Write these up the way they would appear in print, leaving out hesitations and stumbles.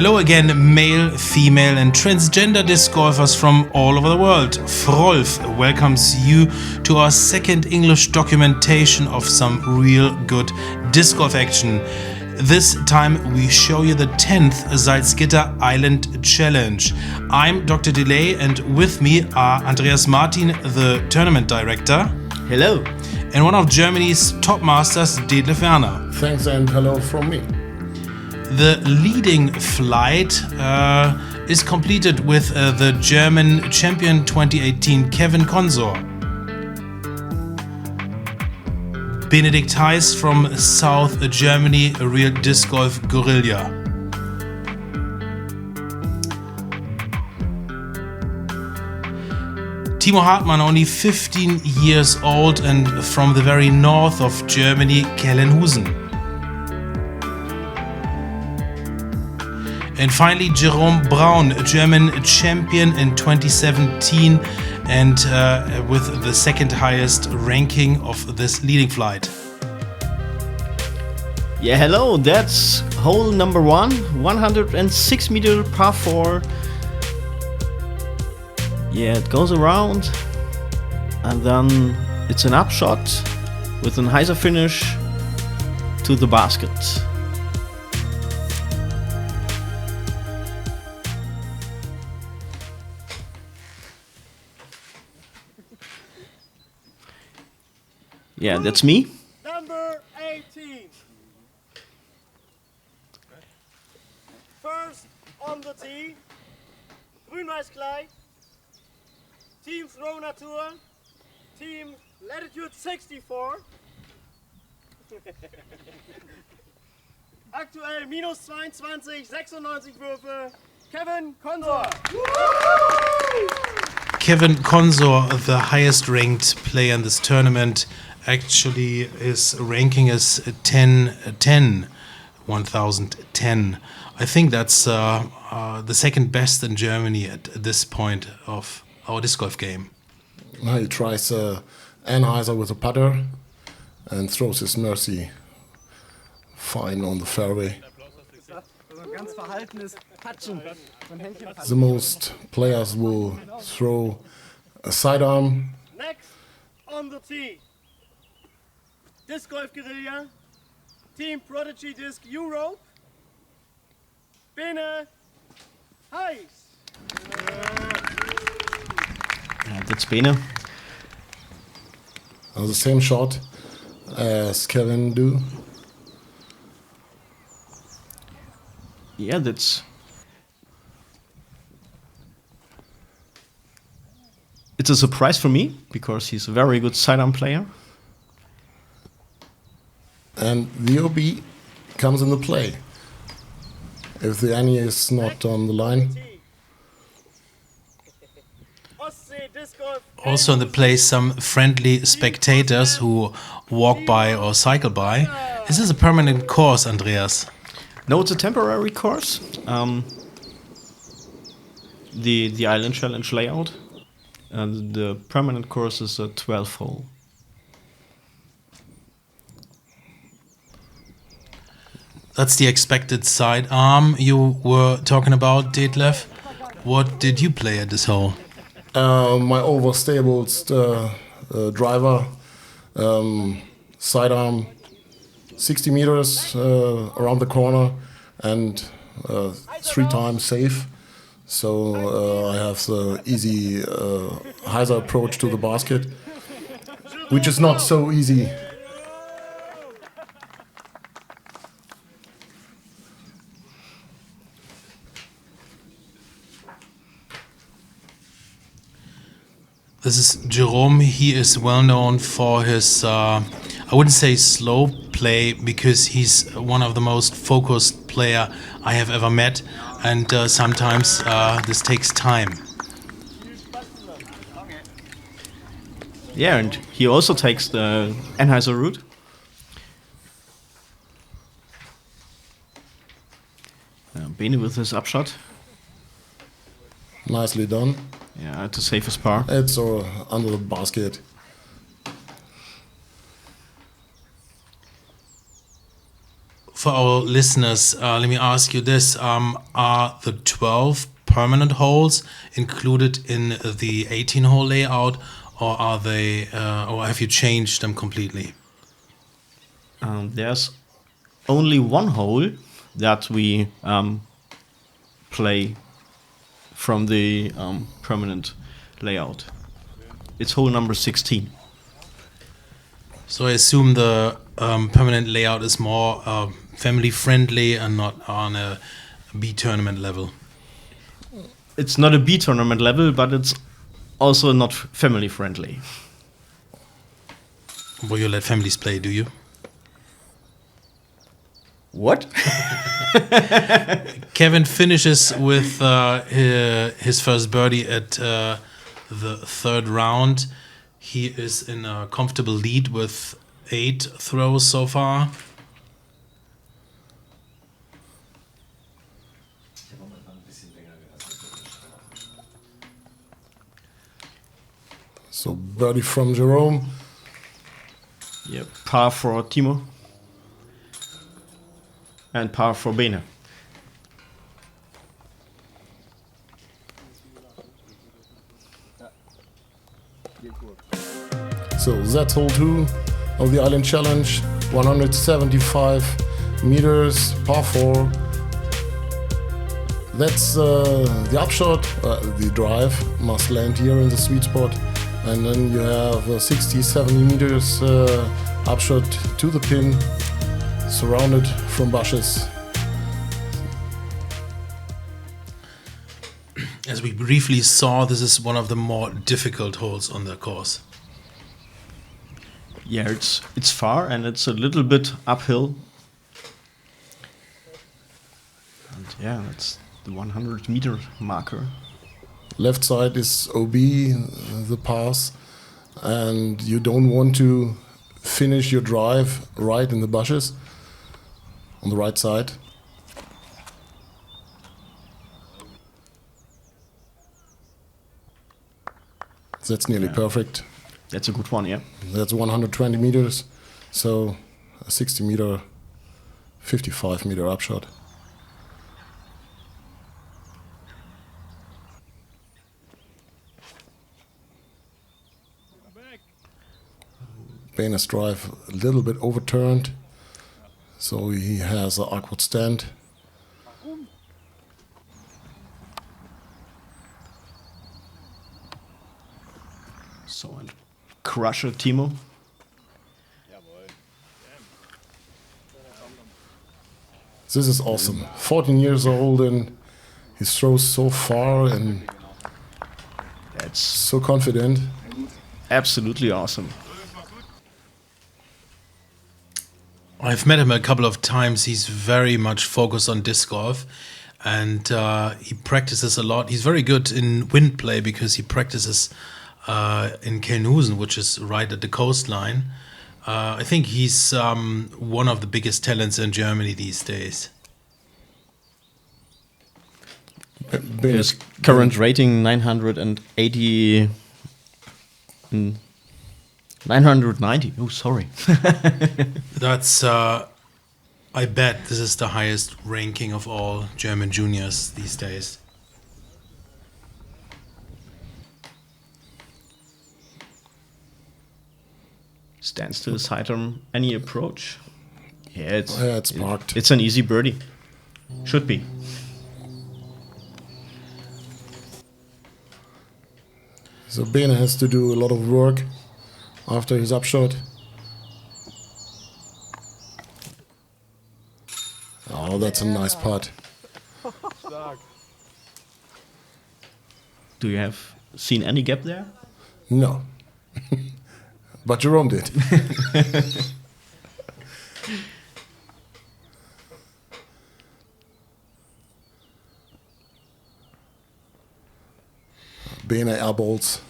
Hello again, male, female and transgender disc golfers from all over the world. Frolf welcomes you to our second English documentation of some real good disc golf action. This time we show you the 10th Salzgitter Island Challenge. I'm Dr. Delay and with me are Andreas Martin, the tournament director. Hello. And one of Germany's top masters, Detlef Werner. Thanks and hello from me. The leading flight is completed with the German champion 2018 Konsorr. Benedikt Heiß from South Germany, a real disc golf guerrilla. Timo Hartmann, only 15 years old and from the very north of Germany, Kellenhusen. And finally, Jerome Brown, a German champion in 2017 and with the second highest ranking of this leading flight. Yeah, hello, that's hole number 106 meter par 4. Yeah, it goes around and then it's an upshot with an hyzer finish to the basket. Yeah, that's me. Number 18. First on the tee. Grün-Weiß-Kleid. Team Throw Natur. Team Latitude 64. Aktuell minus 22, 96 Würfe. Konsorr. Konsorr, the highest ranked player in this tournament. Actually, his ranking is 1010. I think that's the second best in Germany at this point of our disc golf game. He tries Anheuser with a putter and throws his mercy fine on the fairway. The most players will throw a sidearm. Next on the tee. Disc Golf Guerilla, Team Prodigy Disc Europe, Benedikt Heiß. That's Bene. The same shot as Kevin do. Yeah, that's... It's a surprise for me because he's a very good sidearm player. And the OB comes into play. If the Annie is not on the line. Also in the place, some friendly spectators who walk by or cycle by. Is this a permanent course, Andreas? No, it's a temporary course. The Island Challenge layout. And the permanent course is a 12 hole. That's the expected sidearm you were talking about, Detlef. What did you play at this hole? My overstable driver, sidearm, 60 meters around the corner and 3 times safe. So I have the easy hyzer approach to the basket, which is not so easy. This is Jerome. He is well known for his, I wouldn't say slow play, because he's one of the most focused player I have ever met, and sometimes this takes time. Yeah, and he also takes the Anheuser route. Bene with his upshot. Nicely done. Yeah, to save his par. It's under the basket. For our listeners, let me ask you this. Are the 12 permanent holes included in the 18-hole layout, or are they, or have you changed them completely? There's only one hole that we play from the permanent layout. It's hole number 16. So I assume the permanent layout is more family friendly and not on a B tournament level. It's not a B tournament level, but it's also not family friendly. Well, you let families play, do you? What? Kevin finishes with his first birdie at the third round. He is in a comfortable lead with 8 throws so far. So birdie from Jerome. Yeah, par for Timo. And par for Bene. So that's hole 2 of the Island Challenge. 175 meters, par 4. That's the upshot. The drive must land here in the sweet spot. And then you have 60, 70 meters upshot to the pin, surrounded from bushes. As we briefly saw, this is one of the more difficult holes on the course. Yeah, it's far and it's a little bit uphill. And yeah, that's the 100-meter marker. Left side is OB, the pass, and you don't want to finish your drive right in the bushes on the right side. That's nearly perfect. That's a good one, yeah. That's 120 meters, so a 60 meter, 55 meter upshot. Bene's drive a little bit overturned, so he has an awkward stand. So, and crusher Timo. This is awesome. 14 years old and he throws so far and That's so confident. absolutely awesome. I've met him a couple of times. He's very much focused on disc golf, and he practices a lot. He's very good in wind play because he practices in Kelnhusen, which is right at the coastline. I think he's one of the biggest talents in Germany these days. His current rating 980. 990. Oh, sorry. That's, I bet this is the highest ranking of all German juniors these days. Stands to the sidearm. Any approach? Yeah, It's parked. It's an easy birdie. Should be. So Bene has to do a lot of work after his upshot. Oh, that's a nice putt. Do you have seen any gap there? No. But Jerome did. Bene airballs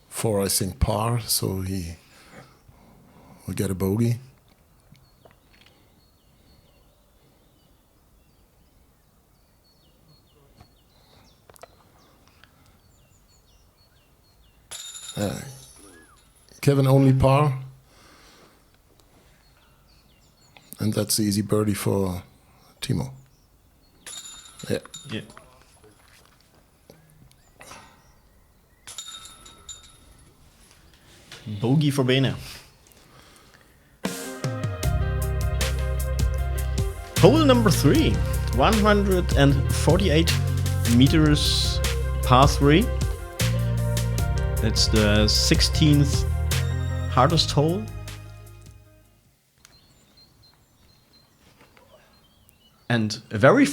for, I think, par, so he will get a bogey. Kevin only par. And that's the easy birdie for Timo. Yeah. Yeah. Bogey for Bene. Hole number 3, 148 meters par 3. That's the 16th hardest hole. And a very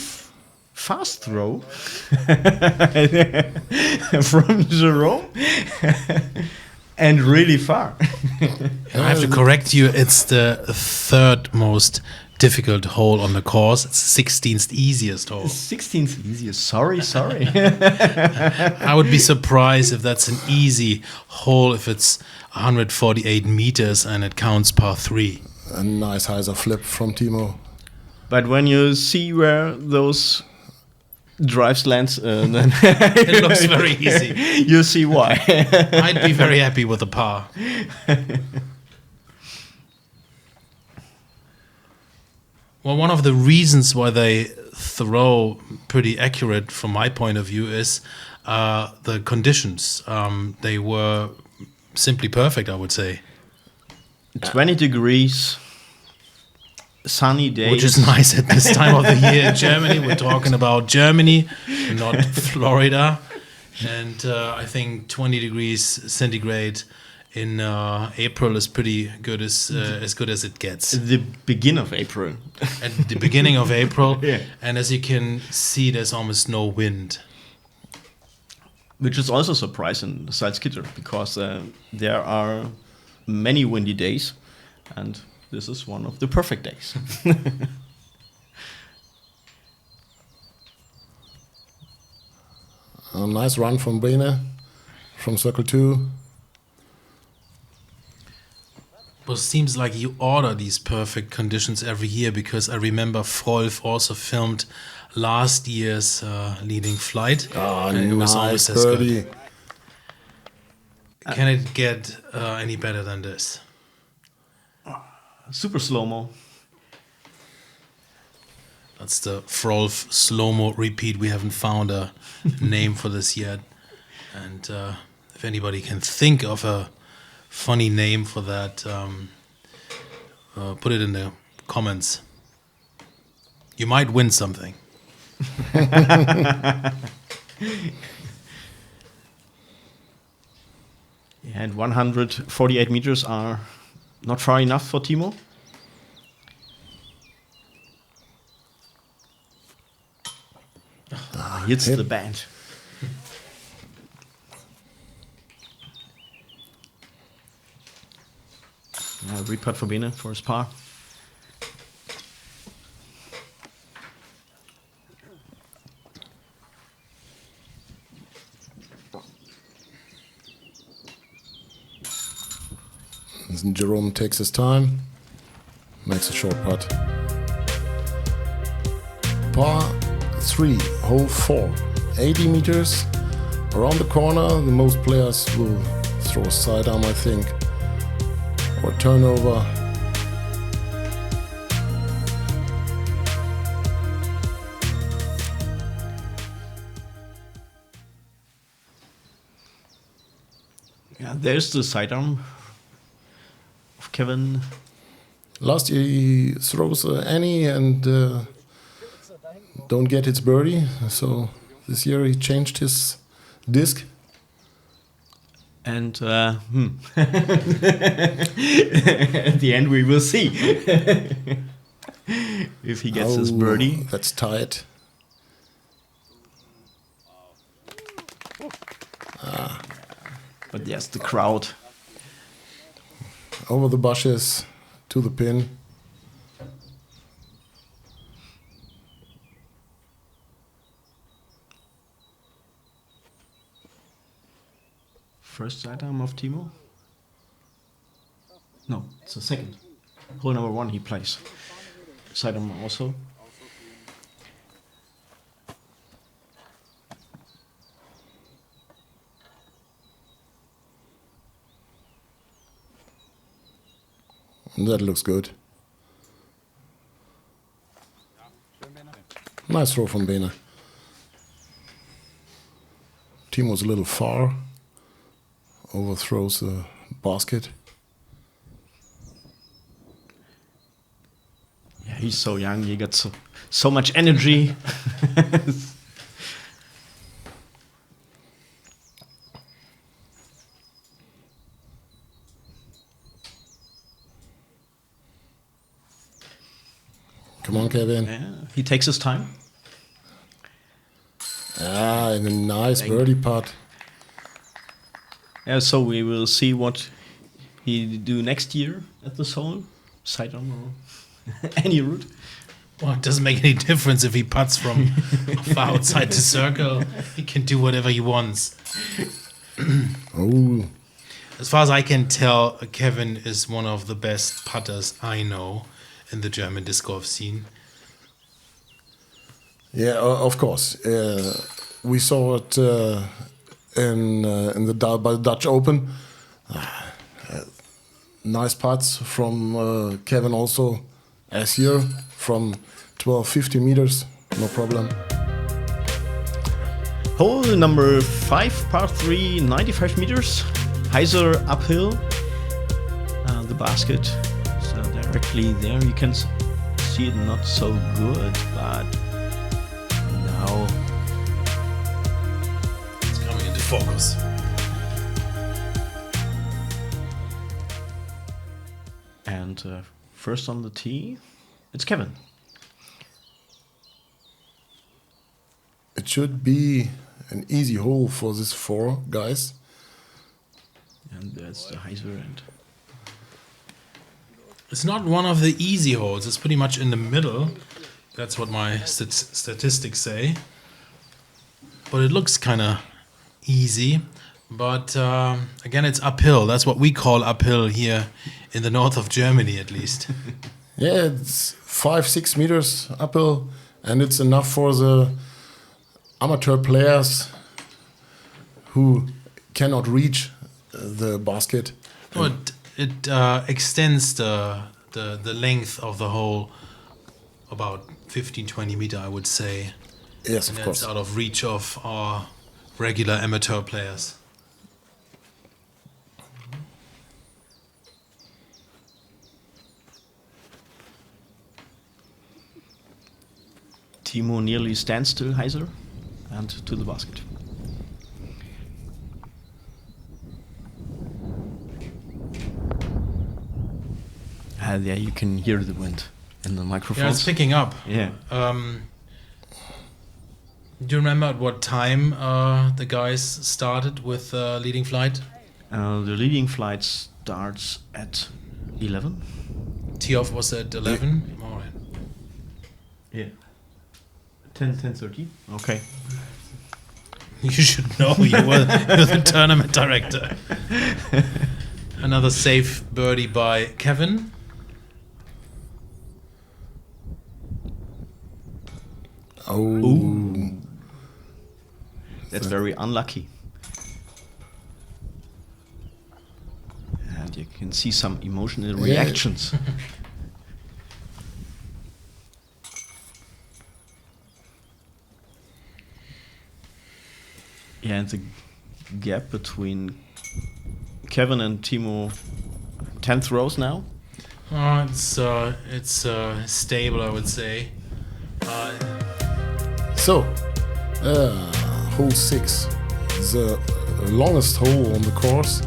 fast throw from Jerome. And really far. I have to correct you. It's the third most difficult hole on the course. It's 16th easiest hole. 16th easiest. Sorry. I would be surprised if that's an easy hole if it's 148 meters and it counts par 3. A nice hyzer flip from Timo. But when you see where those drives lands, then It looks very easy. you see why. I'd be very happy with the par. Well, one of the reasons why they throw pretty accurate from my point of view is the conditions. They were simply perfect, I would say. 20 degrees, sunny days. Which is nice at this time of the year in Germany. We're talking about Germany, not Florida. And I think 20 degrees centigrade in April is pretty good, as good as it gets. The beginning of April. At the beginning of April. Yeah. And as you can see, there's almost no wind. Which is also surprising in Salzgitter, because there are many windy days, and this is one of the perfect days. A nice run from Bene from circle 2. Well, it seems like you order these perfect conditions every year, because I remember Frolf also filmed last year's leading flight. Oh, and it was nice always as good. birdie. Can it get any better than this? Super slow-mo. That's the Frolf slow-mo repeat. We haven't found a name for this yet. And if anybody can think of a funny name for that, put it in the comments. You might win something. Yeah, and 148 meters are not far enough for Timo. Hits hit. the band. Reputt for Bene for his par. Jerome takes his time, makes a short putt. Par 3, hole 4, 80 meters. Around the corner, the most players will throw a sidearm, I think, or turnover. Yeah, there's the sidearm of Kevin. Last year he throws any and don't get its birdie. So this year he changed his disc. And at the end we will see if he gets his birdie. That's tight. But yes, the crowd. Over the bushes to the pin. First sidearm of Timo? No, it's the second. Hole number 1 he plays. Sidearm also. That looks good. Nice throw from Bene. Timo's a little far. Overthrows the basket. Yeah, he's so young. He got so much energy. Come on, Kevin. Yeah, he takes his time. And a nice birdie putt. Yeah, so we will see what he do next year at the hole. Sidearm or any route. Well, it doesn't make any difference if he putts from far outside the circle. He can do whatever he wants. Oh, As far as I can tell, Kevin is one of the best putters I know in the German disc golf scene. yeah, of course. We saw it in by the Dutch Open. Nice putts from Kevin also, as here, from 12, 15 meters, no problem. Hole number 5, par 3, 95 meters. Heiser uphill. The basket is directly there. You can see it not so good, but now It's coming into focus. and first on the tee, it's Kevin. It should be an easy hole for these 4 guys. And that's the Heiser end. It's not one of the easy holes. It's pretty much in the middle. That's what my statistics say. But it looks kind of easy. But again, it's uphill. That's what we call uphill here in the north of Germany, at least. Yeah, it's 5, 6 meters uphill, and it's enough for the amateur players who cannot reach the basket. But it extends the length of the hole about 15-20 meter, I would say. Yes, And of that's course. out of reach of our regular amateur players. Timo nearly stands still, Heiser, and to the basket. Yeah, you can hear the wind in the microphone. Yeah, it's picking up. Yeah. Do you remember at what time the guys started with leading flight? The leading flight starts at 11. Tee-off was at 11? All right. Yeah. 10:30. Okay. You should know. You're the tournament director. Another safe birdie by Kevin. Oh, That's very unlucky. And you can see some emotional reactions. Yeah, and the gap between Kevin and Timo, 10th rows now. It's stable, I would say. so hole 6, the longest hole on the course,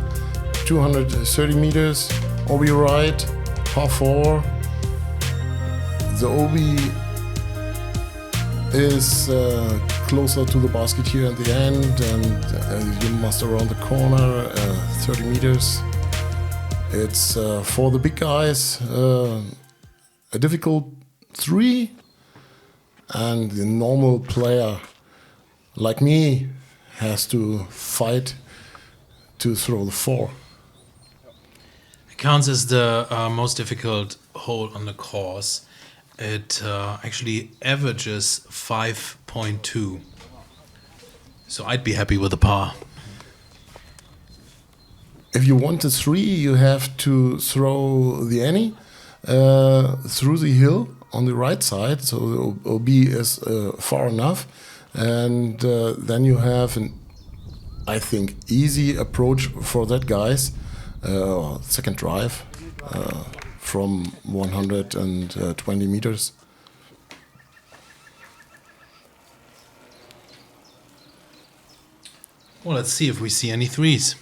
230 meters, OB right, par 4. The OB is closer to the basket here at the end, and you must around the corner, 30 meters. It's for the big guys a difficult 3, and the normal player like me has to fight to throw the 4. It counts as the most difficult hole on the course. It actually averages 5.2. So I'd be happy with a par. If you want a 3, you have to throw the ante through the hill on the right side, so the OB is far enough, and then you have an, I think, easy approach for that guys. Second drive from 120 meters. Well, let's see if we see any threes.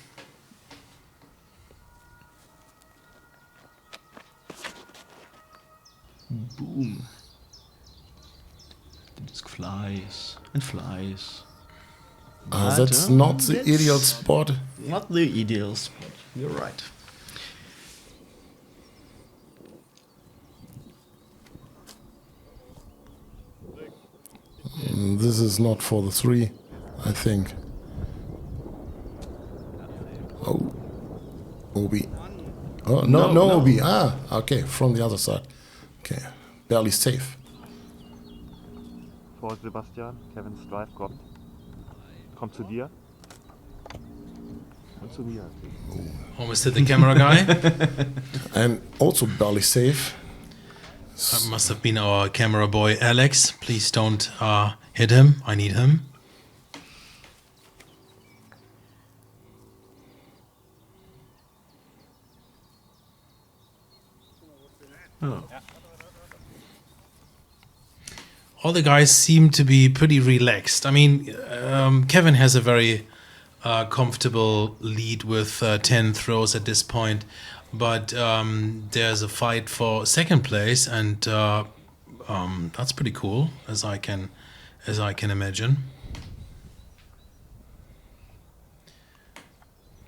Boom. The disc flies and flies. That's not the ideal spot. Not the ideal spot. You're right. This is not for the three, I think. Oh, OB. Oh, no OB. Ah, okay, from the other side. Okay, barely safe. Vor Sebastian, Kevins Drive kommt. Kommt zu dir. Und zu mir. Almost hit the camera guy. And also barely safe. That must have been our camera boy Alex. Please don't hit him. I need him. Oh. All the guys seem to be pretty relaxed. I mean, Kevin has a very comfortable lead with 10 throws at this point, but there's a fight for second place, and that's pretty cool, as I can imagine.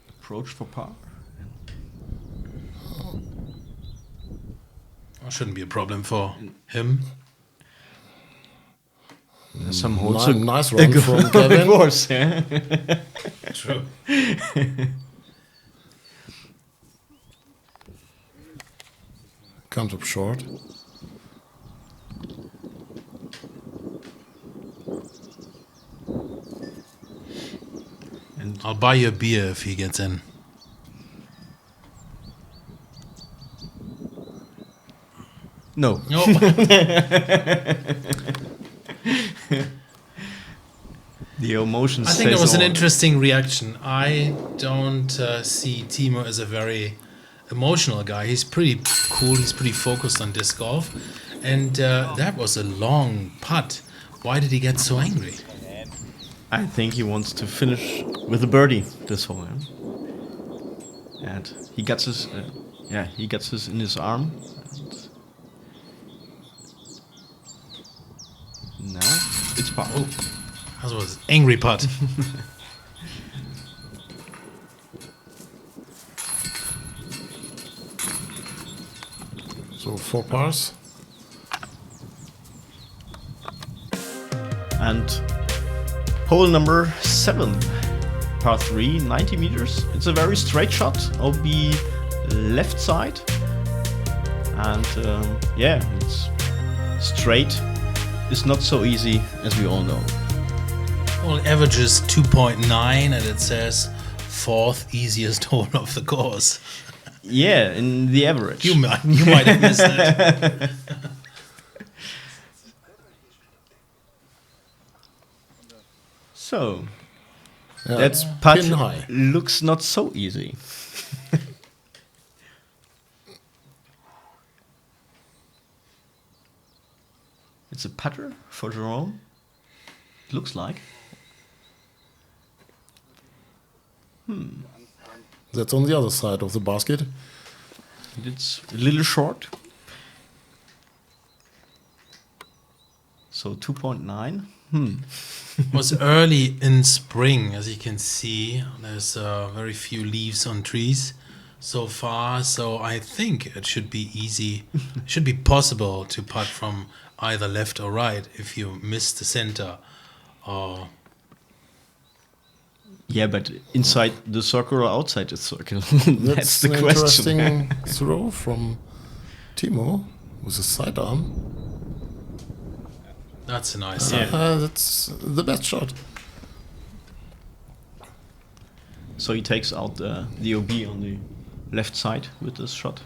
Approach for par. Shouldn't be a problem for him. Some holes. Nice run from Kevin. Of course, yeah. True. Comes up short. And I'll buy you a beer if he gets in. no. No. The emotions. I think it says was an all. interesting reaction. I don't see Timo as a very emotional guy. He's pretty cool. He's pretty focused on disc golf. And that was a long putt. Why did he get so angry? I think he wants to finish with a birdie this hole, yeah? And he gets his, he gets his in his arm. And now it's par. Oh, that was an angry putt. So 4 pars. And hole number 7, par 3, 90 meters. It's a very straight shot. I'll be left side. And it's straight. It's not so easy, as we all know. Well, it averages 2.9 and it says 4th easiest hole of the course. Yeah, in the average. You might have missed it. So, Yeah, that's putt pin high. looks not so easy. It's a putter for Jerome. It looks like. That's on the other side of the basket. It's a little short. So 2.9. It was early in spring, as you can see. There's very few leaves on trees so far, so I think it should be easy. It should be possible to putt from either left or right if you miss the center. Or Yeah, but inside the circle or outside the circle? That's That's the an question. interesting throw from Timo with a sidearm. that's a nice. That's the best shot. So he takes out the OB on the left side with this shot.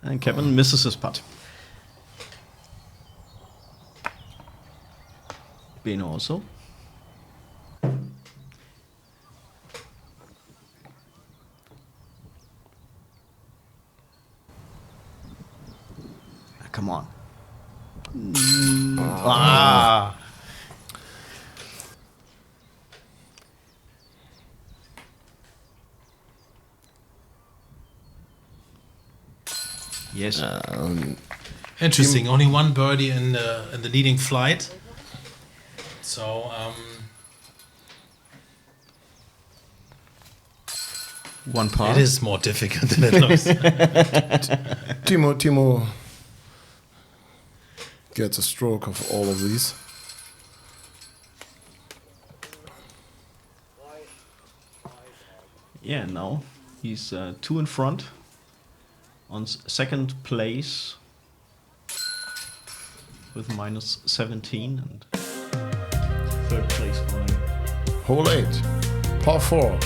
And Kevin misses his putt. Bene also. Come on. Ah. Yes. Interesting. Only one birdie in the leading flight. So One par. it is more difficult than it looks. Timo gets a stroke of all of these. Yeah, now he's 2 in front on second place with minus 17 and third place by Hole 8, par 4.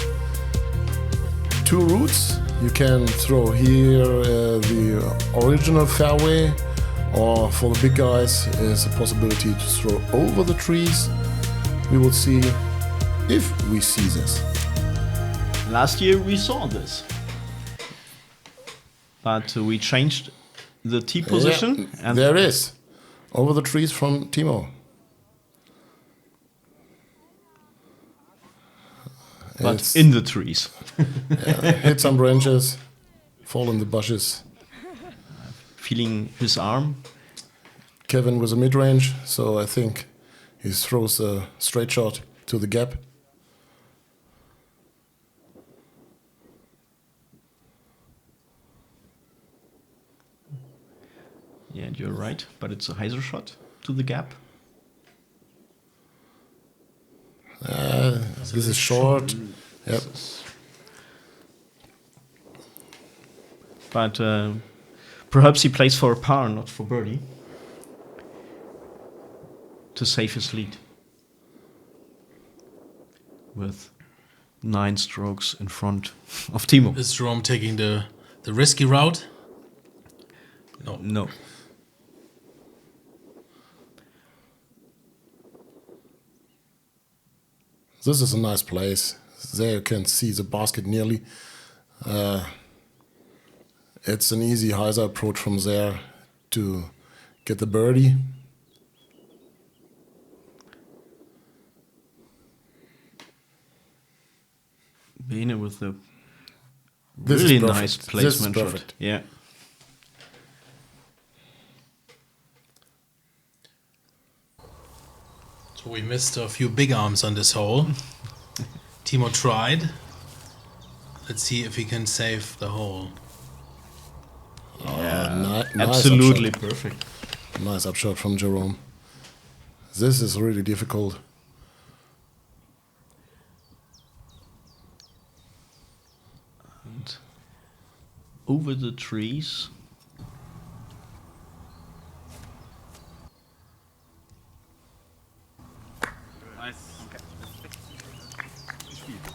2 routes. You can throw here the original fairway, or for the big guys is a possibility to throw over the trees. We will see if we see this. Last year we saw this, but we changed the tee position. Yeah, And there is over the trees from Timo. but It's- in the trees. hit some branches, fall in the bushes. Feeling his arm. Kevin was a mid-range, so I think he throws a straight shot to the gap. Yeah, and you're right, but it's a hyzer shot to the gap. This is short. Yep. But perhaps he plays for a par, not for birdie, to save his lead. With 9 strokes in front of Timo. Is Jerome taking the risky route? No. This is a nice place. There you can see the basket nearly. It's an easy hyzer approach from there to get the birdie. Bene with the This is really perfect. nice This is placement shot. perfect. Yeah. So we missed a few big arms on this hole. Timo tried. Let's see if he can save the hole. Nice Absolutely upshot. perfect. Nice upshot from Jerome. This is really difficult. And over the trees.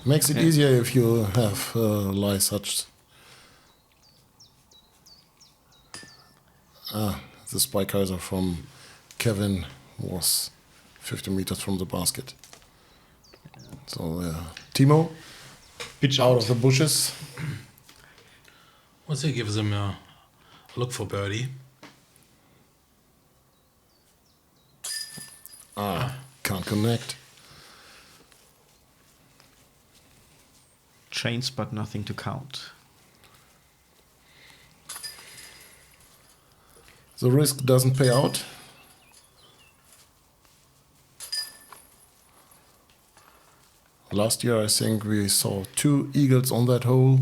Makes it easier if you have lie such. The spike hyzer from Kevin was 50 meters from the basket. So Timo, Pitch out of the bushes. Let's say gives him a look for birdie. Can't connect. Chains, but nothing to count. The risk doesn't pay out. Last year, I think we saw 2 eagles on that hole.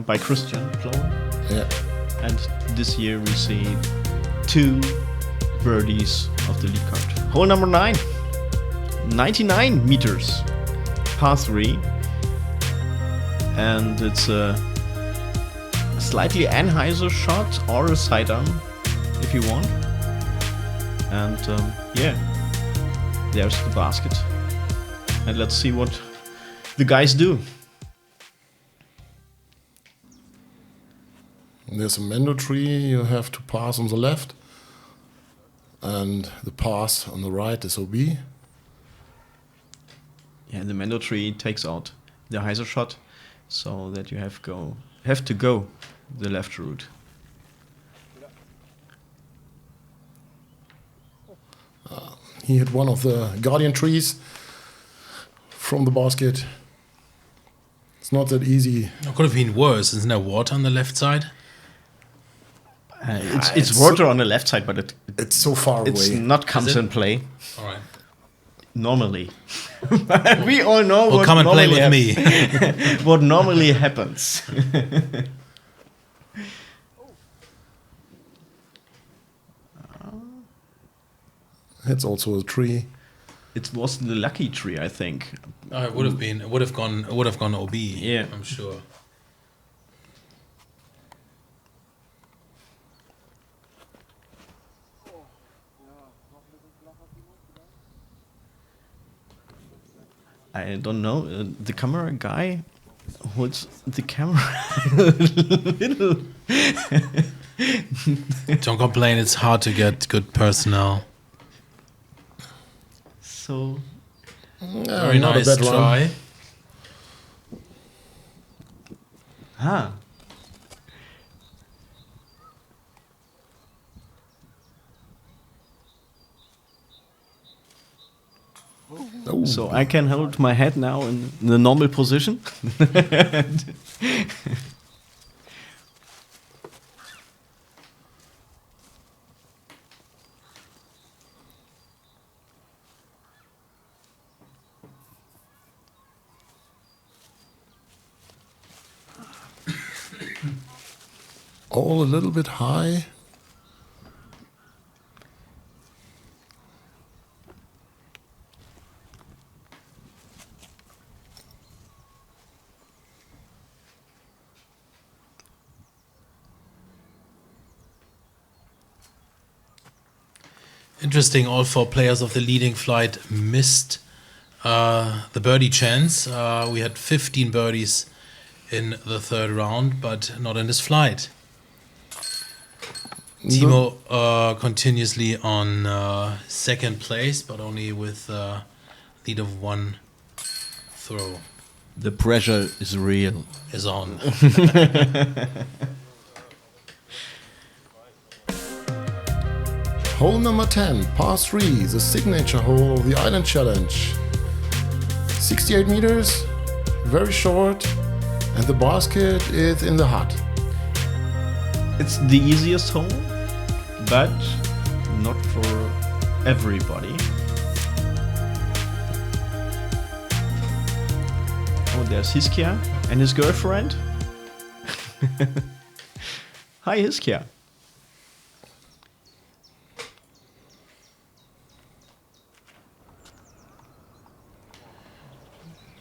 By Christian Plower. Yeah, And this year we see 2 birdies of the lead card. Hole number 9. 99 meters. Par 3. And it's a slightly anhyzer shot or a sidearm if you want. And yeah, there's the basket. And let's see what the guys do. There's a mango tree you have to pass on the left, and the pass on the right is OB. Yeah, the Mendo tree takes out the Heiser shot, so that you have to go the left route. He hit one of the guardian trees from the basket. It's not that easy. It could have been worse. Isn't there water on the left side? It's water on the left side, but It's so far it's away. not comes in play All right. normally. We all know Well, what come and play normally with me. what normally happens. It's also a tree. It was the lucky tree, I think. It would have been. It would have gone. It would have gone OB. Yeah. I'm sure. I don't know. The camera guy holds the camera a little. Don't complain. It's hard to get good personnel. So Very not a nice bad run. try. Oh, So I can hold my head now in the normal position. all a little bit high. Interesting. All four players of the leading flight missed the birdie chance. We had 15 birdies in the third round, but not in this flight. Timo continuously on second place, but only with a lead of one throw. The pressure is real. Is on. Hole number 10, par 3, the signature hole of the Island Challenge. 68 meters, very short, and the basket is in the hut. It's the easiest hole, but not for everybody. Oh, there's Hiskia and his girlfriend. Hi, Hiskia.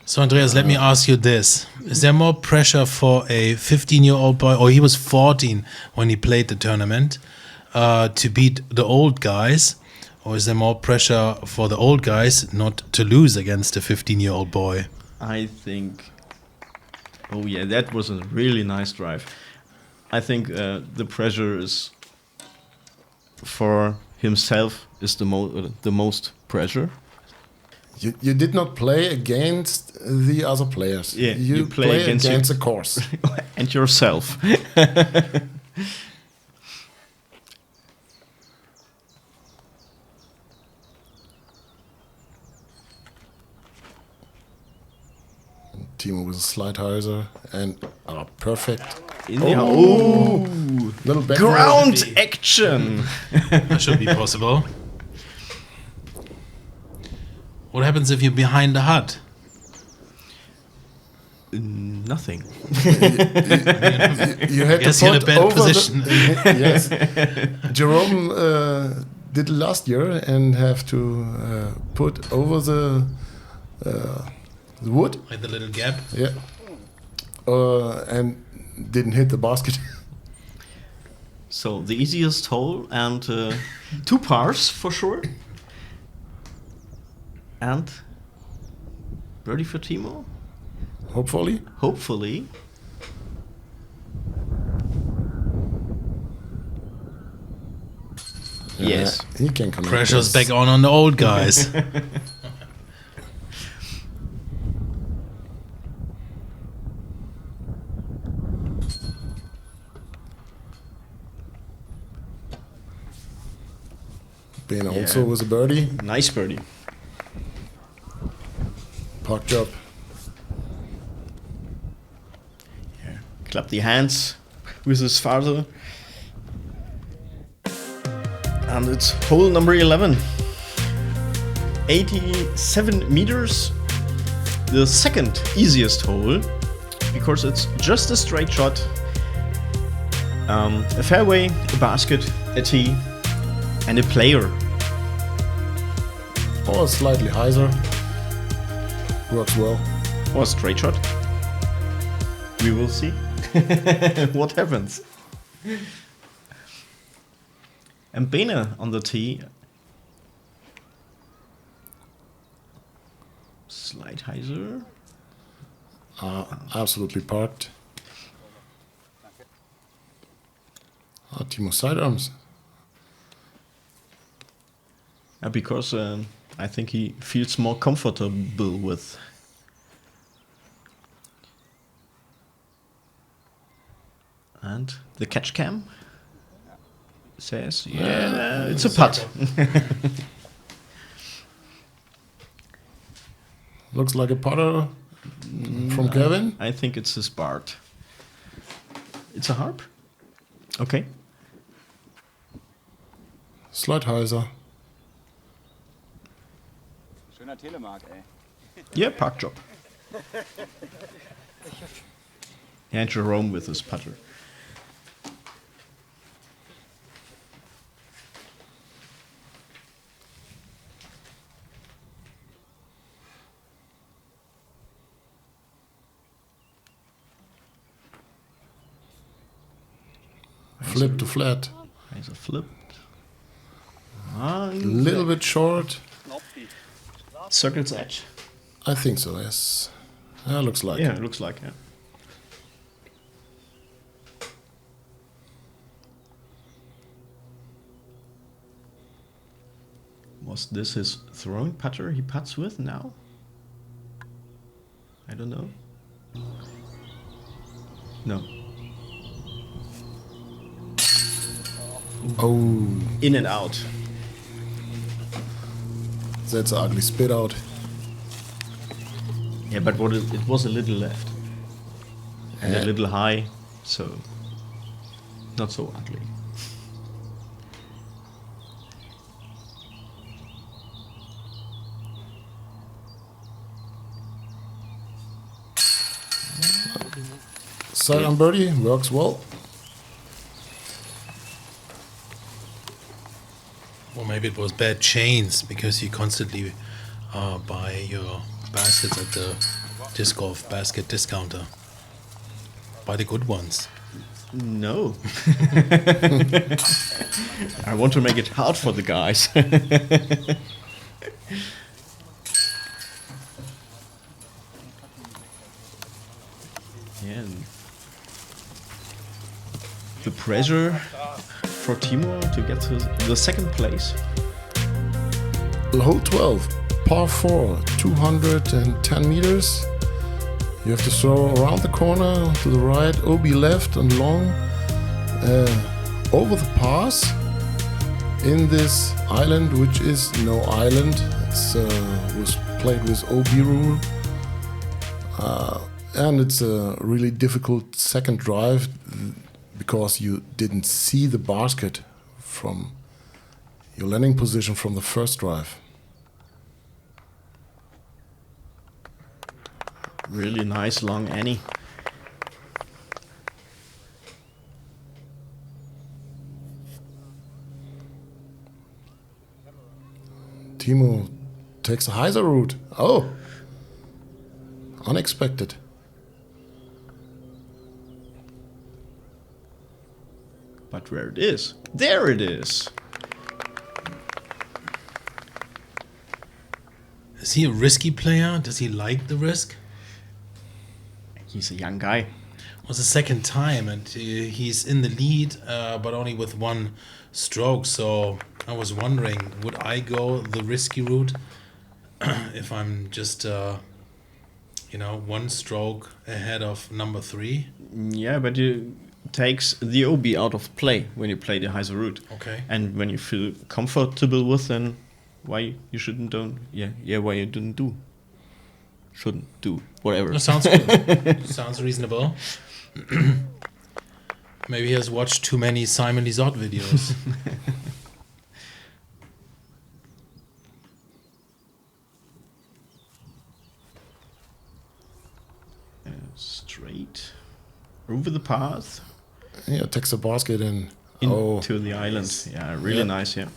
So, Andreas, let me ask you this. Is there more pressure for a 15-year-old boy, or he was 14 when he played the tournament, to beat the old guys? Or is there more pressure for the old guys not to lose against a 15-year-old boy? I think... Oh yeah, that was a really nice drive. I think the pressure is for himself is the most pressure. You did not play against the other players. Yeah, you you play play against against the course. And yourself. Timo with a slide hyzer and perfect. Oh, Little back ground action. That should be possible. What happens if you're behind the hut? Nothing. You had Guess to you're in put a bad over position. Yes, Jerome did last year and have to put over the wood. Like the little gap? Yeah, and didn't hit the basket. So the easiest hole and 2 pars for sure. And birdie for Timo. Hopefully. Hopefully. Yes. He can connect. Pressure's this. back on the old guys. Ben also with a birdie. Nice birdie. Park job. Yeah. Clap the hands with his father. And it's hole number 11. 87 meters. The second easiest hole, because it's just a straight shot. A fairway, a basket, a tee, and a player. Or slightly hyzer. Works well. Or a straight shot. We will see what happens. And Bene on the tee. Slight hyzer. Absolutely parked. Timo sidearms. Because I think he feels more comfortable with. And the catch cam says, yeah, it's a putt. Looks like a putter from Kevin. I think it's his Bart. It's a harp? Okay. Slight hyzer. Schöner Telemark, ey. Yeah, park job. And Jerome with his putter. Flip to flat. He's a flip. A little bit short. Circle's edge. I think so, yes. Yeah, looks like. Yeah, it looks like, yeah. Was this his throwing putter he putts with now? I don't know. No. Oh, In and out. that's an ugly spit out. Yeah, but what it was a little left. And a little high, so not so ugly. Sidearm birdie works well. Or maybe it was bad chains because you constantly buy your baskets at the disc golf basket discounter. Buy the good ones. No. I want to make it hard for the guys. Yeah. The pressure for Timo to get to the second place. Hole 12, par 4, 210 meters. You have to throw around the corner to the right, OB left and long, over the pass in this island, which is no island. It's was played with OB rule, and it's a really difficult second drive because you didn't see the basket from your landing position from the first drive. Really nice long Annie. Timo takes a hyzer route. Oh, unexpected. But where it is? There it is. Is he a risky player? Does he like the risk? He's a young guy. It was the second time, and he's in the lead, but only with one stroke. So I was wondering, would I go the risky route if I'm just, one stroke ahead of number 3? Yeah, but it takes the OB out of play when you play the Heiser route. Okay. And when you feel comfortable with, then why you shouldn't why you shouldn't do whatever. That sounds good. Sounds reasonable. Maybe he has watched too many Simon Lizotte videos. Straight over the path Yeah, takes the basket and into the island. Yeah, really nice. Yeah.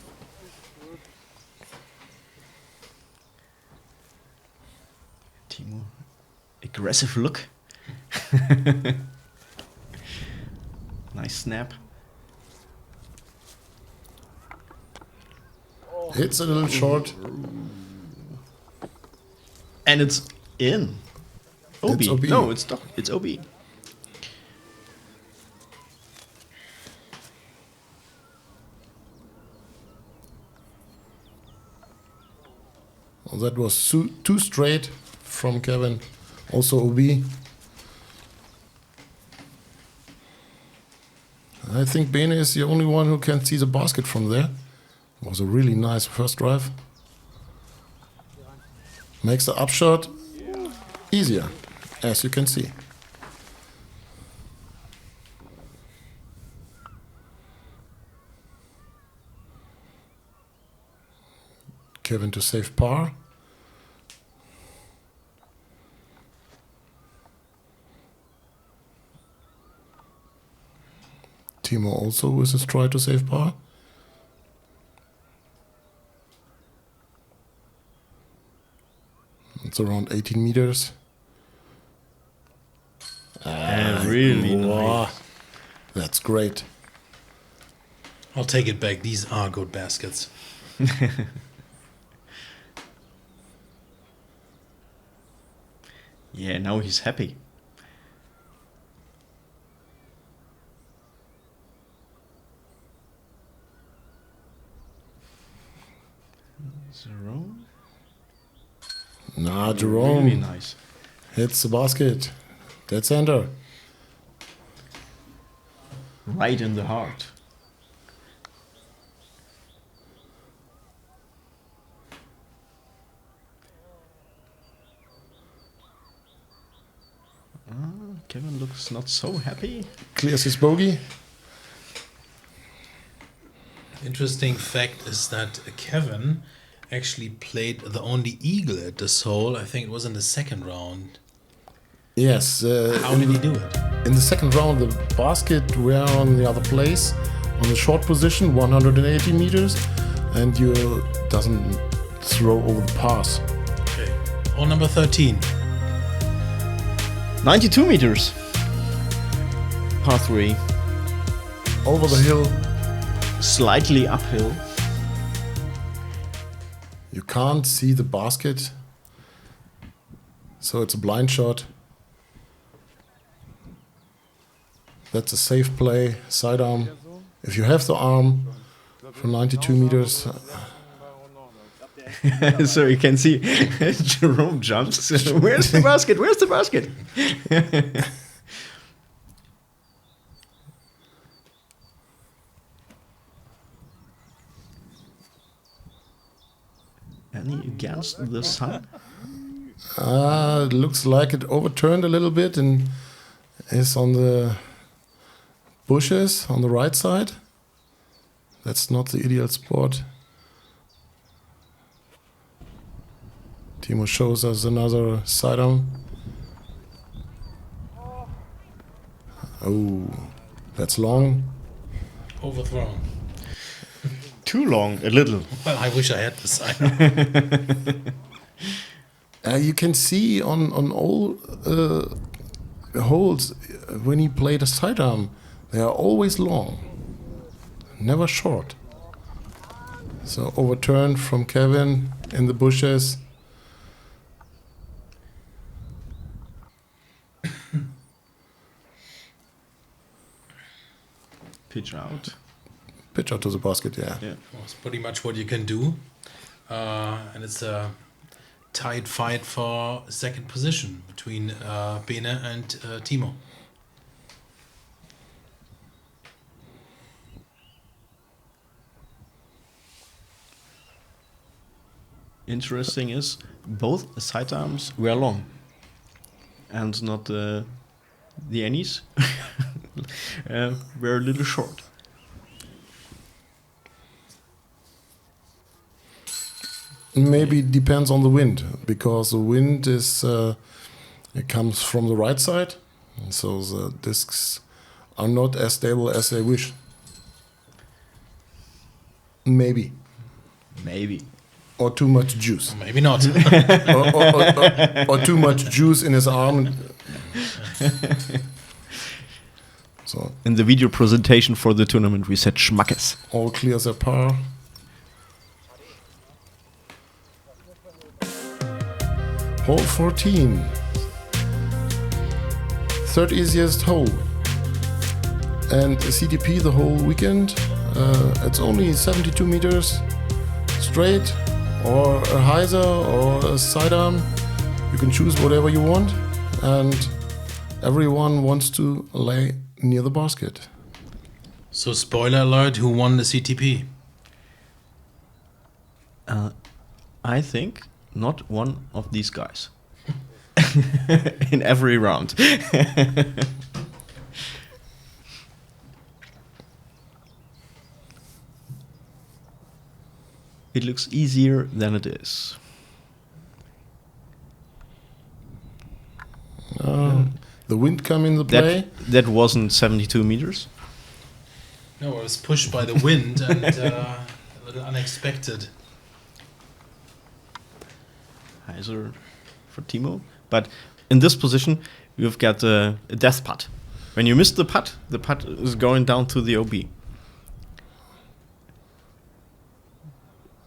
Timo, aggressive look. Nice snap. It's a little short. And it's in. OB. It's OB. No, it's OB. Well, that was too straight from Kevin. Also OB. I think Bene is the only one who can see the basket from there. It was a really nice first drive. Makes the upshot easier, as you can see. Kevin to save par. Timo also with his try to save par. It's around 18 meters. Really Wow. nice. That's great. I'll take it back. These are good baskets. Yeah, now he's happy. Jerome? Nah, Jerome Really nice. hits the basket. Dead center. Right in the heart. Kevin looks not so happy. Clears his bogey. Interesting fact is that Kevin actually played the only eagle at this hole. I think it was in the second round. Yes. How did he do it? In the second round, the basket were on the other place, on the short position, 180 meters, and you doesn't throw over the pass. Okay. Hole number 13. 92 meters. Par 3. Over the hill. Slightly uphill. You can't see the basket, so it's a blind shot. That's a safe play, sidearm. If you have the arm from 92 meters, So you can see Jerome jumps. Where's the basket? Where's the basket? Any against the sun? it looks like it overturned a little bit and is on the bushes on the right side. That's not the ideal spot. Timo shows us another sidearm. Oh, that's long. Overthrown. Too long, a little. Well, I wish I had the side. You can see on all holes when he played a sidearm, they are always long, never short. So overturned from Kevin in the bushes. Pitch out. Pitch out to the basket, yeah. That's pretty much what you can do. And it's a tight fight for second position between Bene and Timo. Interesting is both sidearms were long and not the Annies were a little short. Maybe it depends on the wind, because the wind is it comes from the right side, and so the discs are not as stable as they wish. Maybe. Or too much juice. Maybe not. or too much juice in his arm. So In the video presentation for the tournament, we said Schmackes. all clears their par. Hole 14. Third easiest hole. And CTP the whole weekend. It's only 72 meters straight, or a hyzer or a sidearm. You can choose whatever you want, and everyone wants to lay near the basket. So spoiler alert, who won the CTP? I think not one of these guys. In every round. It looks easier than it is. The wind come into play. That wasn't 72 meters. No, I was pushed by the wind and a little unexpected. Heiser for Timo. But in this position, you've got a death putt. When you miss the putt is going down to the OB.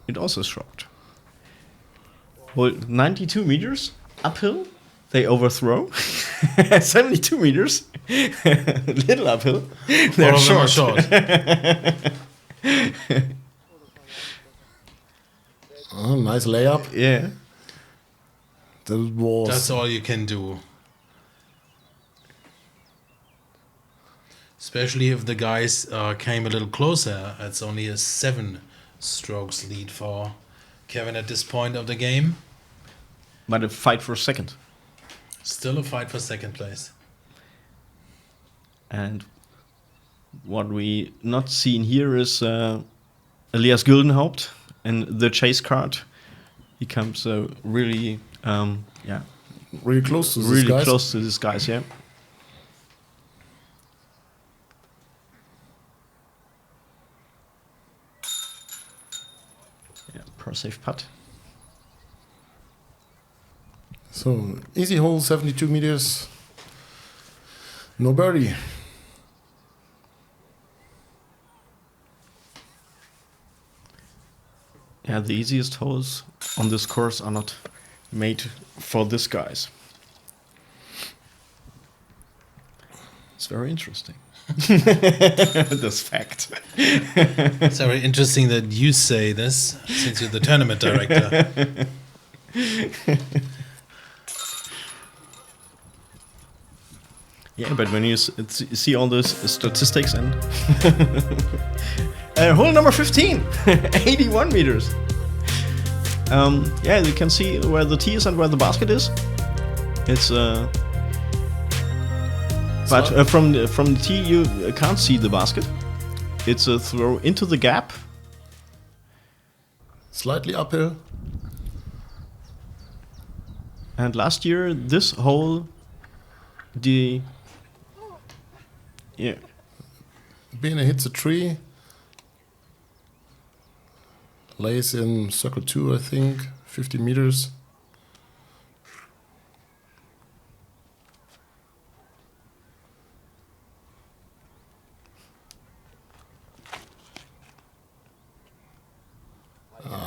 It also is short. Well, 92 meters uphill, they overthrow. 72 meters, little uphill, they're All of them are short. Oh, nice layup. Yeah. That's all you can do. Especially if the guys came a little closer. It's only a 7 strokes lead for Kevin at this point of the game. But a fight for second. Still a fight for second place. And what we not seen here is Elias Guldenhaupt in the chase card. He comes really really close to this really guys. close to these guys, yeah. Yeah, pro safe putt. So easy hole, 72 meters. No birdie. Yeah, the easiest holes on this course are not made for these guys. It's very interesting. This fact. It's very interesting that you say this, since you're the tournament director. Yeah, but when you see all those statistics and hole number 15, 81 meters. Yeah, you can see where the tee is and where the basket is. It's but from the tee you can't see the basket. It's a throw into the gap. Slightly uphill. And last year this hole, Bene hits a tree. Lays in circle 2, I think, 50 meters.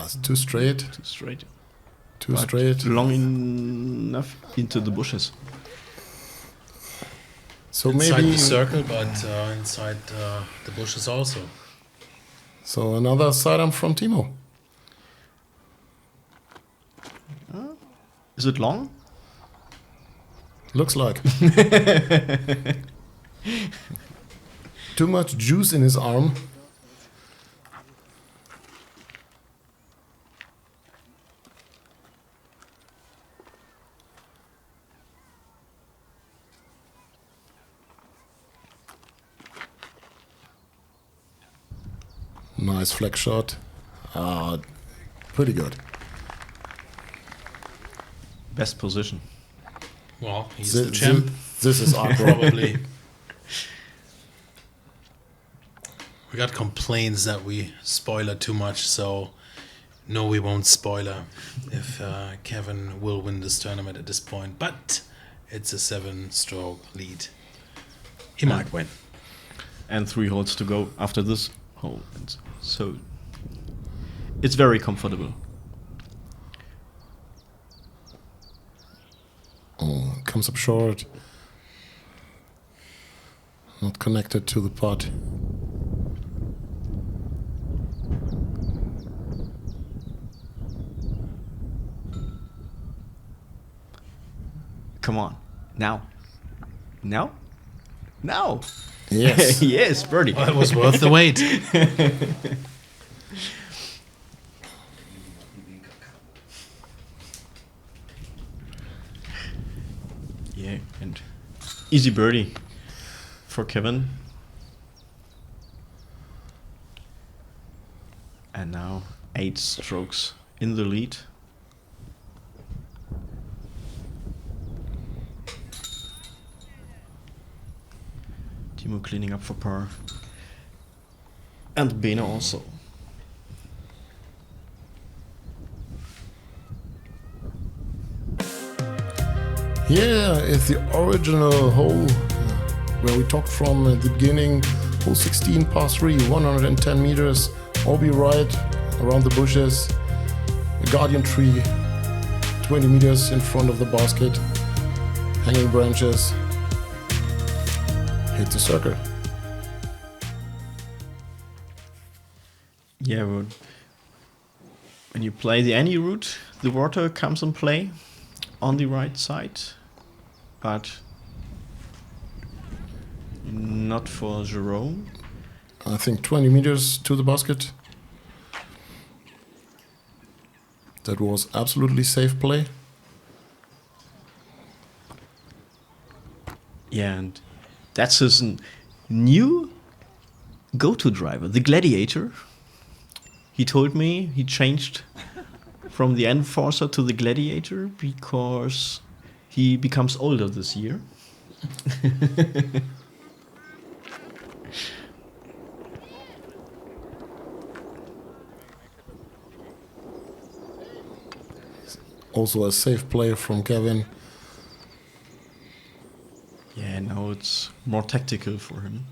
It's too straight. Too But straight. long enough into the bushes. So Inside maybe the circle, but inside the bushes also. So another sidearm from Timo. Is it long? Looks like. Too much juice in his arm. Nice flex shot. Pretty good. Best position. Well, he's the champ. This is awkward. Probably. We got complaints that we spoiler too much, so no, we won't spoiler if Kevin will win this tournament at this point. But it's a 7-stroke lead. He might win. And 3 holes to go after this hole. And so it's very comfortable. Oh, comes up short. Not connected to the putt. Come on. Now. Now? Now! Yes. Yes, birdie. Well, it was worth the wait. Yeah, and easy birdie for Kevin. And now 8 strokes in the lead. Timo cleaning up for par. And Bene also. Yeah, it's the original hole where we talked from at the beginning. Hole 16, par 3, 110 meters. All be right around the bushes. A guardian tree, 20 meters in front of the basket. Hanging branches. Hit the circle. Yeah, but when you play the any route, the water comes in play on the right side, but not for Jerome. I think 20 meters to the basket. That was absolutely safe play. Yeah, and that's his new go-to driver, the Gladiator. He told me he changed from the Enforcer to the Gladiator because he becomes older this year. Also a safe play from Kevin. Yeah, now it's more tactical for him.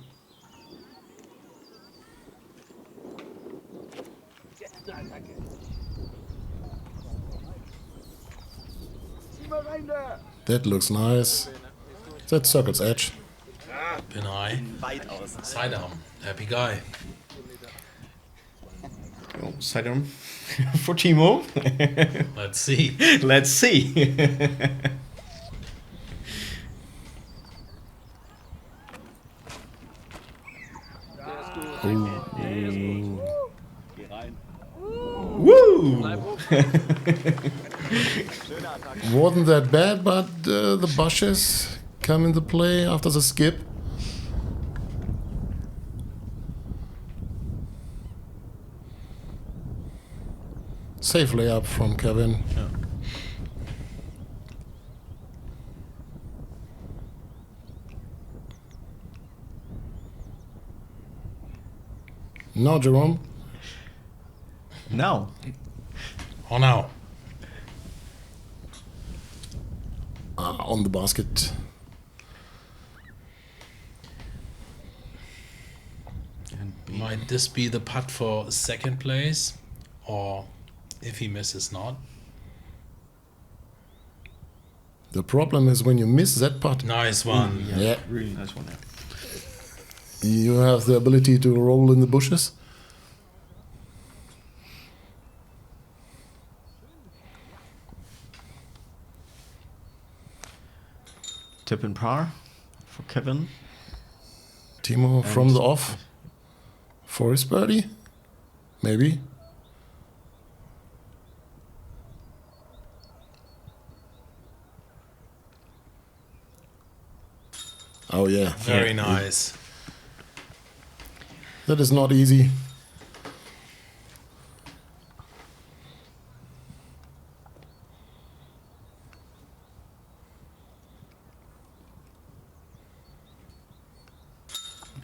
That looks nice. That's circle's edge. Bin I. Sidearm. Happy guy. Oh, sidearm for Timo. Let's see. Let's see. Woo! Wasn't that bad, but the bushes come into play after the skip. Safe layup from Kevin. Yeah. Now, Jerome. Now. Oh, now. On the basket. Might this be the putt for second place? Or if he misses, not? The problem is when you miss that putt, Nice one. yeah, Really nice one. you have the ability to roll in the bushes. tip in par for Kevin. Timo from the off for his birdie, maybe. Oh yeah, Very nice. that is not easy.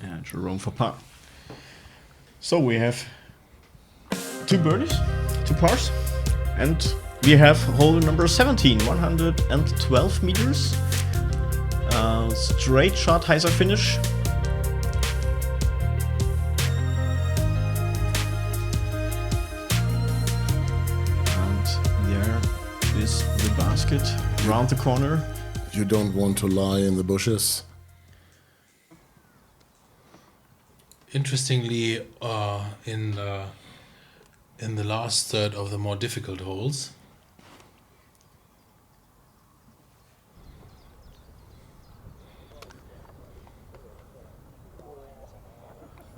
And Jerome for par. So we have 2 birdies, 2 pars, and we have hole number 17, 112 meters. Straight shot, hyzer finish. And there is the basket round the corner. You don't want to lie in the bushes. Interestingly, in the last third of the more difficult holes,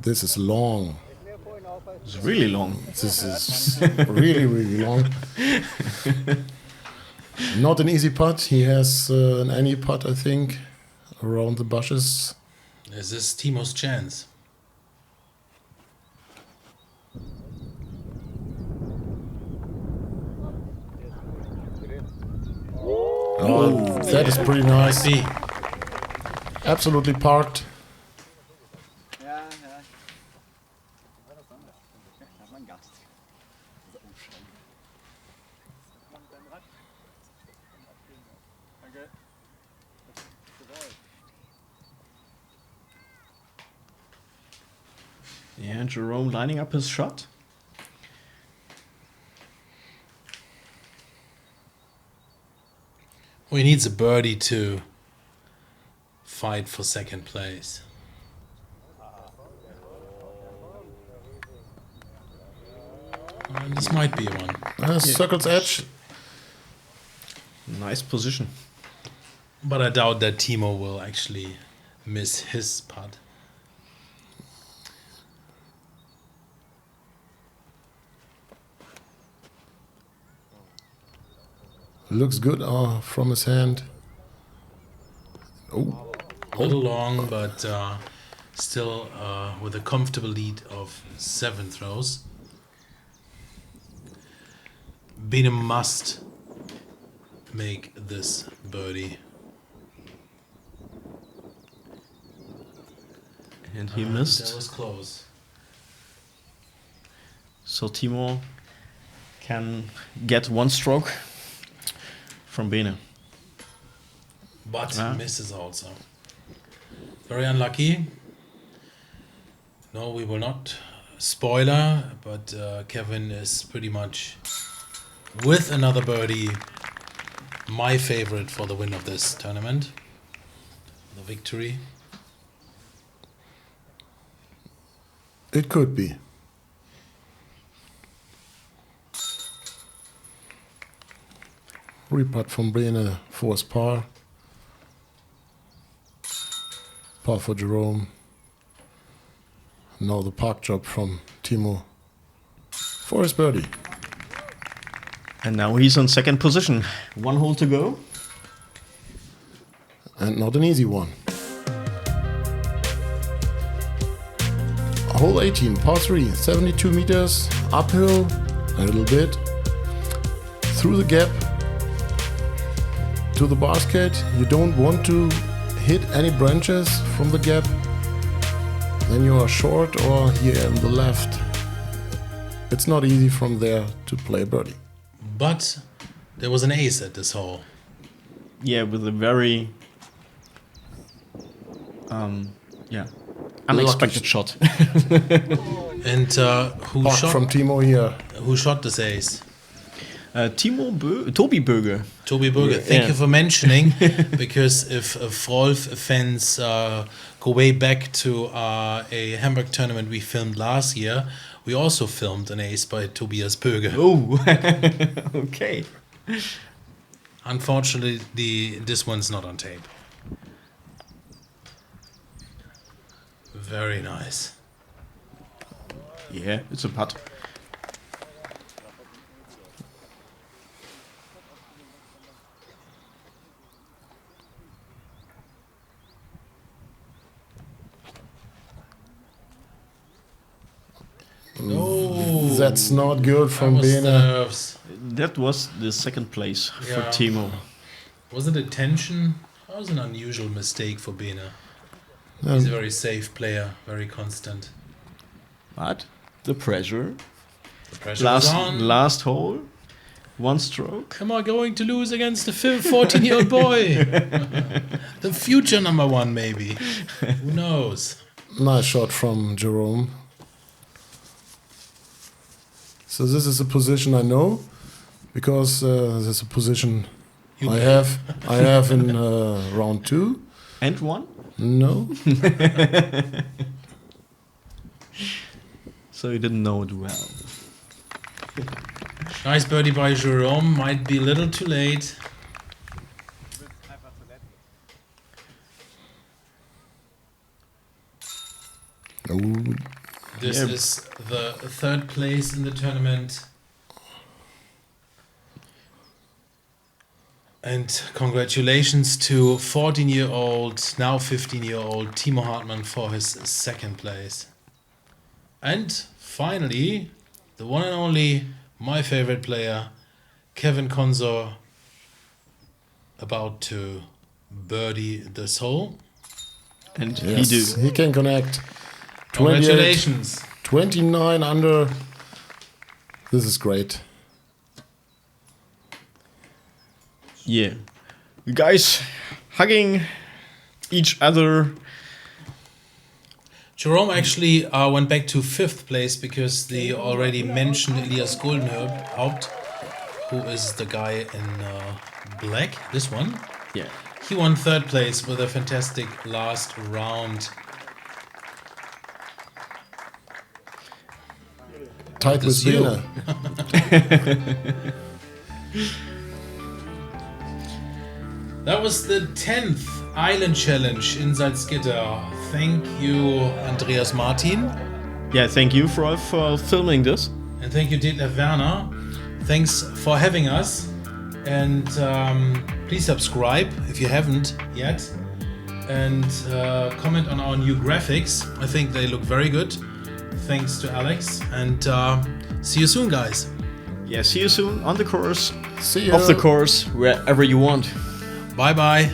This is long. It's really long. This is really, really long. Not an easy putt. He has an any putt, I think, around the bushes. this is Timo's chance. Oh, that is pretty nice. See, Absolutely parked. And Jerome lining up his shot. well, he needs a birdie to fight for second place. And this might be one. Circle's edge. Nice position. But I doubt that Timo will actually miss his putt. Looks good from his hand. Oh, A little long, but still with a comfortable lead of 7 throws. Bene must make this birdie. And he missed. That was close. So Timo can get 1 stroke from Bene. But Ah. misses also. Very unlucky. No, we will not spoiler, but Kevin is pretty much, with another birdie, my favorite for the win of this tournament. The victory. it could be. Reputt from Bene for his par. Par for Jerome. Now the park job from Timo for his birdie. And now he's on second position. 1 hole to go. And not an easy one. Hole 18, par 3, 72 meters, uphill a little bit, through the gap to the basket. You don't want to hit any branches from the gap. Then you are short or here in the left. It's not easy from there to play birdie. But there was an ace at this hole. Yeah, with a very unexpected shot. And who Park shot from Timo here. who shot this ace? Toby Böge. Toby Burger, thank you for mentioning, because if Frolf fans go way back to a Hamburg tournament we filmed last year, we also filmed an ace by Tobias Böge. Oh, okay. Unfortunately, this one's not on tape. Very nice. Yeah, it's a putt. No. That's not good from That was Bene. nerves. That was the second place for Yeah. Timo. Wasn't it tension? That was an unusual mistake for Bene. He's a very safe player, very constant. But the pressure. The pressure was on. Last hole, one stroke. Am I going to lose against the 14-year-old boy? The future number one, maybe. Who knows? Nice shot from Jerome. So this is a position I know, because this is a position I have in round 2. And one. No. So you didn't know it well. Nice birdie by Jerome. Might be a little too late. Ooh. This is the third place in the tournament. And congratulations to 14-year-old, now 15-year-old Timo Hartmann for his second place. And finally, the one and only, my favorite player, Kevin Konsorr, about to birdie this hole. And Yes, he do. he can connect. 28, Congratulations. 29 under. This is great. Yeah. You guys hugging each other. Jerome actually went back to 5th place because the already mentioned Elias Goldenhaupt, who is the guy in black, this one, Yeah. he won 3rd place with a fantastic last round. Tight with This you. Bene. That was the 10th Island Challenge in Salzgitter. Thank you, Andreas Martin. Yeah, thank you, Frolf, for filming this. And thank you, Detlef Werner. Thanks for having us. And please subscribe if you haven't yet. And comment on our new graphics. I think they look very good. Thanks to Alex. And see you soon, guys. Yeah, see you soon on the course, See you. off the course, wherever you want. Bye-bye.